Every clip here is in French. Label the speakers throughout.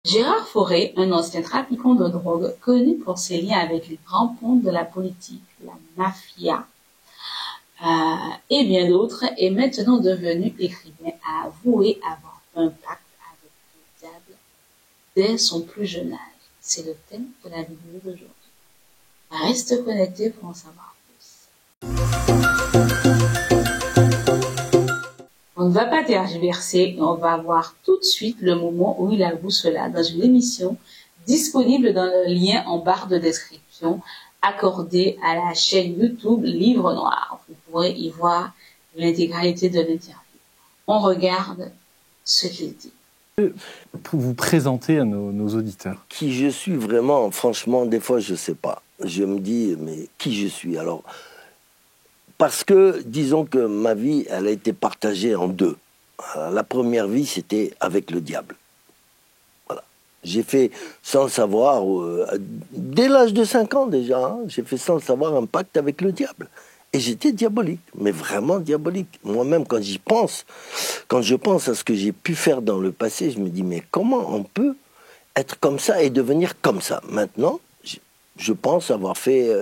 Speaker 1: Gérard Fauré, un ancien trafiquant de drogue connu pour ses liens avec les grands pontes de la politique, la mafia et bien d'autres, est maintenant devenu écrivain, a avoué avoir un pacte avec le diable dès son plus jeune âge. C'est le thème de la vidéo d'aujourd'hui. Reste connecté pour en savoir plus. On ne va pas tergiverser, on va voir tout de suite le moment où il avoue cela dans une émission disponible dans le lien en barre de description accordé à la chaîne YouTube Livre Noir. Vous pourrez y voir l'intégralité de l'interview. On regarde ce qu'il dit.
Speaker 2: Pour vous présenter à nos auditeurs.
Speaker 3: Qui je suis vraiment, franchement, des fois, je ne sais pas. Je me dis, mais qui je suis alors? Parce que, disons que ma vie, elle a été partagée en deux. La première vie, c'était avec le diable. Voilà. J'ai fait, sans le savoir, dès l'âge de 5 ans déjà, hein, j'ai fait sans le savoir un pacte avec le diable. Et j'étais diabolique, mais vraiment diabolique. Moi-même, quand j'y pense, quand je pense à ce que j'ai pu faire dans le passé, je me dis, mais comment on peut être comme ça et devenir comme ça? Maintenant, je pense avoir fait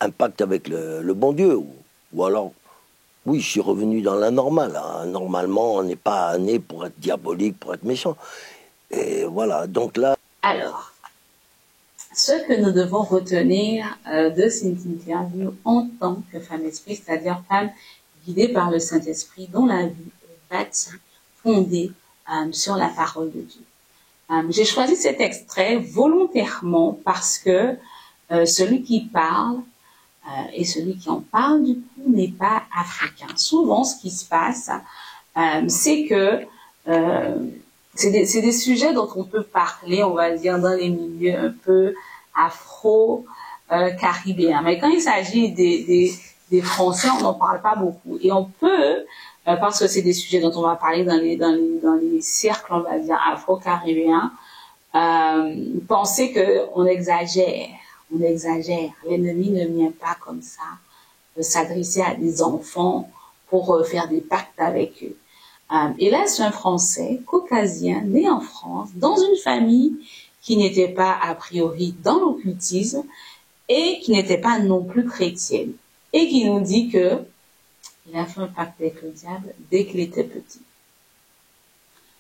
Speaker 3: un pacte avec le bon Dieu. Ou alors, oui, je suis revenu dans la normale. Hein. Normalement, on n'est pas né pour être diabolique, pour être méchant. Et voilà, donc là...
Speaker 1: Alors, ce que nous devons retenir de cette interview en tant que femme esprit, c'est-à-dire femme guidée par le Saint-Esprit, dont la vie est bâtie, fondée sur la parole de Dieu. J'ai choisi cet extrait volontairement parce que celui qui parle et celui qui en parle, du coup, n'est pas africain. Souvent, ce qui se passe, c'est que c'est des sujets dont on peut parler, on va dire, dans les milieux un peu afro-caribéens. Mais quand il s'agit des Français, on n'en parle pas beaucoup. Et on peut, parce que c'est des sujets dont on va parler dans les cercles, on va dire, afro-caribéens, penser qu'on exagère. On exagère. L'ennemi ne vient pas comme ça s'adresser à des enfants pour faire des pactes avec eux. Et là, c'est un Français caucasien né en France, dans une famille qui n'était pas a priori dans l'occultisme et qui n'était pas non plus chrétienne. Et qui nous dit que il a fait un pacte avec le diable dès qu'il était petit.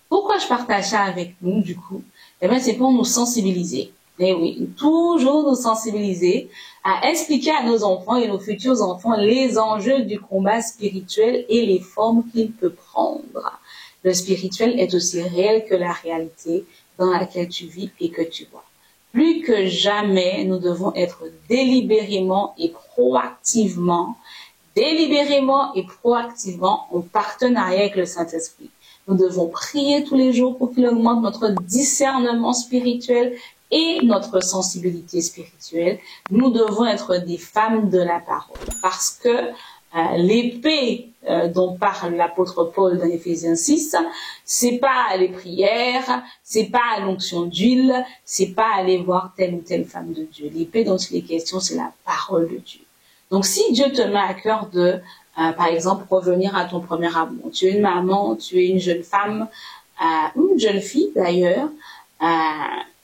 Speaker 1: Pourquoi je partage ça avec nous, du coup? Eh bien, c'est pour nous sensibiliser. Eh oui, toujours nous sensibiliser à expliquer à nos enfants et nos futurs enfants les enjeux du combat spirituel et les formes qu'il peut prendre. Le spirituel est aussi réel que la réalité dans laquelle tu vis et que tu vois. Plus que jamais, nous devons être délibérément et proactivement en partenariat avec le Saint-Esprit. Nous devons prier tous les jours pour qu'il augmente notre discernement spirituel et notre sensibilité spirituelle. Nous devons être des femmes de la parole parce que l'épée dont parle l'apôtre Paul dans Éphésiens 6, c'est pas les prières, c'est pas l'onction d'huile, c'est pas aller voir telle ou telle femme de Dieu. L'épée dont il est question, c'est la parole de Dieu. Donc si Dieu te met à cœur de, par exemple, revenir à ton premier amour, tu es une maman, tu es une jeune femme, une jeune fille d'ailleurs,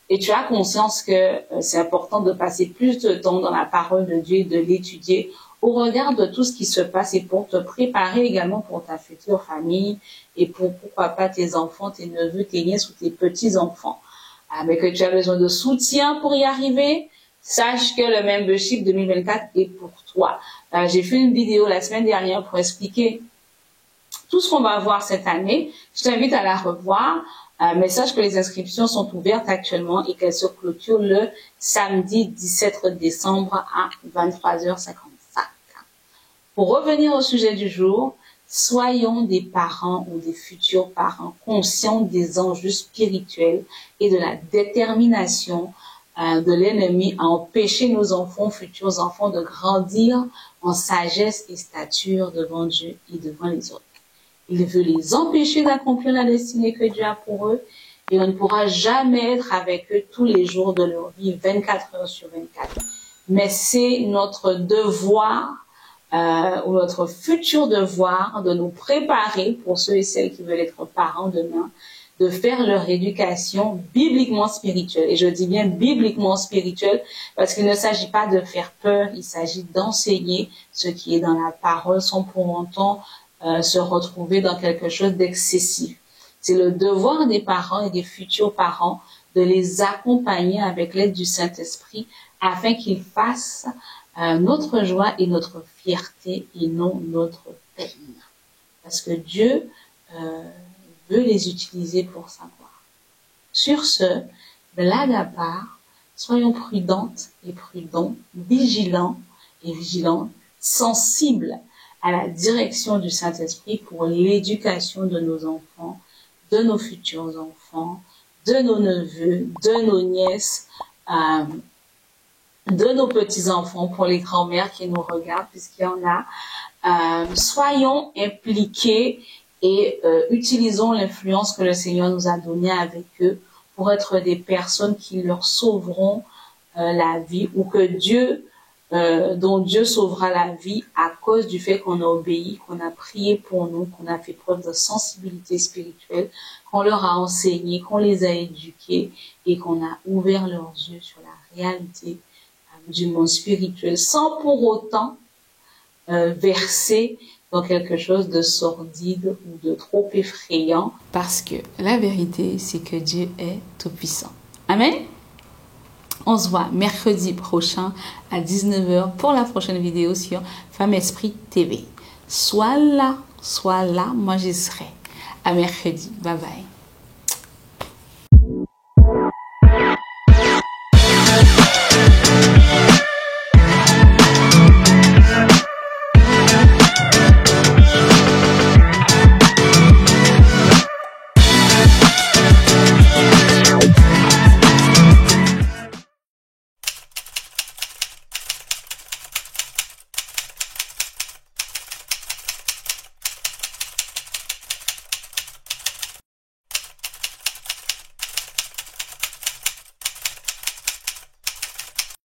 Speaker 1: et tu as conscience que c'est important de passer plus de temps dans la parole de Dieu, de l'étudier au regard de tout ce qui se passe et pour te préparer également pour ta future famille et pour pourquoi pas tes enfants, tes neveux, tes nièces ou tes petits-enfants. Mais que tu as besoin de soutien pour y arriver, sache que le membership 2024 est pour toi. J'ai fait une vidéo la semaine dernière pour expliquer tout ce qu'on va voir cette année. Je t'invite à la revoir. Mais sache que les inscriptions sont ouvertes actuellement et qu'elles se clôturent le samedi 17 décembre à 23h55. Pour revenir au sujet du jour, soyons des parents ou des futurs parents conscients des enjeux spirituels et de la détermination de l'ennemi à empêcher nos enfants, futurs enfants, de grandir en sagesse et stature devant Dieu et devant les autres. Il veut les empêcher d'accomplir la destinée que Dieu a pour eux et on ne pourra jamais être avec eux tous les jours de leur vie, 24 heures sur 24. Mais c'est notre devoir ou notre futur devoir de nous préparer pour ceux et celles qui veulent être parents demain, de faire leur éducation bibliquement spirituelle. Et je dis bien bibliquement spirituelle parce qu'il ne s'agit pas de faire peur, il s'agit d'enseigner ce qui est dans la parole sans pour autant se retrouver dans quelque chose d'excessif. C'est le devoir des parents et des futurs parents de les accompagner avec l'aide du Saint-Esprit afin qu'ils fassent notre joie et notre fierté et non notre peine. Parce que Dieu veut les utiliser pour sa gloire. Sur ce, blague à part, soyons prudentes et prudents, vigilants et vigilants, sensibles à la direction du Saint-Esprit pour l'éducation de nos enfants, de nos futurs enfants, de nos neveux, de nos nièces, de nos petits-enfants, pour les grands-mères qui nous regardent, puisqu'il y en a. Soyons impliqués et utilisons l'influence que le Seigneur nous a donnée avec eux pour être des personnes qui leur sauveront la vie, ou que dont Dieu sauvera la vie à cause du fait qu'on a obéi, qu'on a prié pour nous, qu'on a fait preuve de sensibilité spirituelle, qu'on leur a enseigné, qu'on les a éduqués et qu'on a ouvert leurs yeux sur la réalité du monde spirituel sans pour autant verser dans quelque chose de sordide ou de trop effrayant, parce que la vérité, c'est que Dieu est tout-puissant. Amen. On se voit mercredi prochain à 19h pour la prochaine vidéo sur Femme Esprit TV. Sois là, moi j'y serai. À mercredi. Bye bye.